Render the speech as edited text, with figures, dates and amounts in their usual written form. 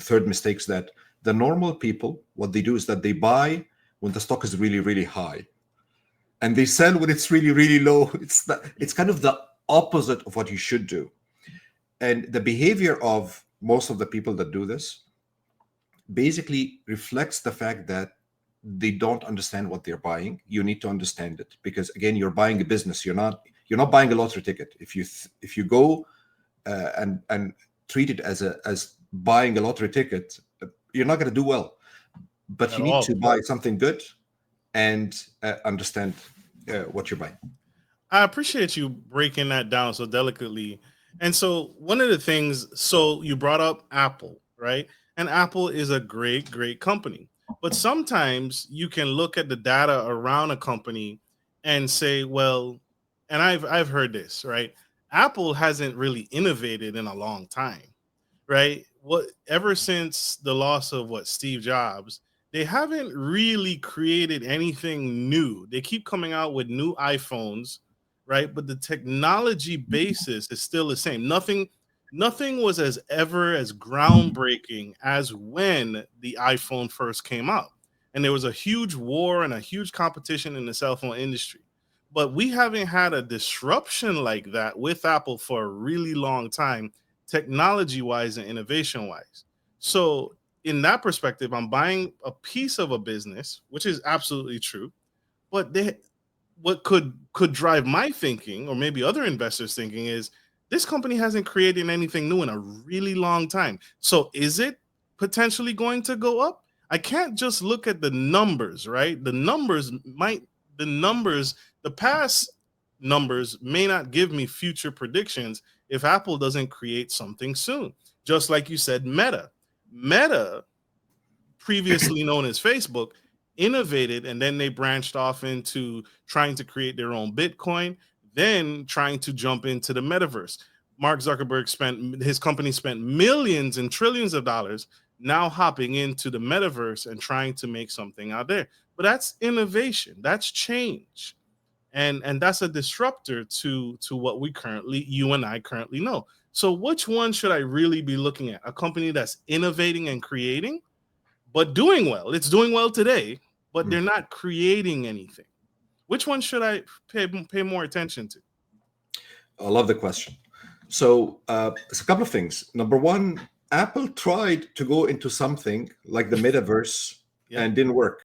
third mistake is that the normal people, what they do is that they buy when the stock is really, really high, and they sell when it's really, really low. It's kind of the opposite of what you should do. And the behavior of most of the people that do this basically reflects the fact that they don't understand what they're buying. You need to understand it, because again, you're buying a business. You're not buying a lottery ticket. If you go and treat it as buying a lottery ticket, you're not going to do well. But At you need all. to buy something good and understand what you're buying. I appreciate you breaking that down so delicately. And so, one of the things, so you brought up Apple, right? And Apple is a great, great company. But sometimes you can look at the data around a company and say, well, and I've heard this, right? Apple hasn't really innovated in a long time, right? What ever since the loss of what Steve Jobs, they haven't really created anything new. They keep coming out with new iPhones, right? But the technology basis is still the same. Nothing was as groundbreaking as when the iPhone first came out. And there was a huge war and a huge competition in the cell phone industry. But we haven't had a disruption like that with Apple for a really long time, technology wise and innovation wise. So, in that perspective, I'm buying a piece of a business, which is absolutely true. But what could drive my thinking, or maybe other investors thinking, is this company hasn't created anything new in a really long time. So, is it potentially going to go up? I can't just look at the numbers, right? The numbers, the past numbers may not give me future predictions if Apple doesn't create something soon. Just like you said, Meta, previously known as Facebook, innovated, and then they branched off into trying to create their own Bitcoin, then trying to jump into the metaverse. Mark Zuckerberg his company spent millions and trillions of dollars now hopping into the metaverse and trying to make something out there. But that's innovation, that's change. And that's a disruptor to what you and I currently know. So which one should I really be looking at? A company that's innovating and creating, but doing well. It's doing well today, but they're not creating anything. Which one should I pay more attention to? I love the question. So it's a couple of things. Number one, Apple tried to go into something like the metaverse Yeah. and didn't work.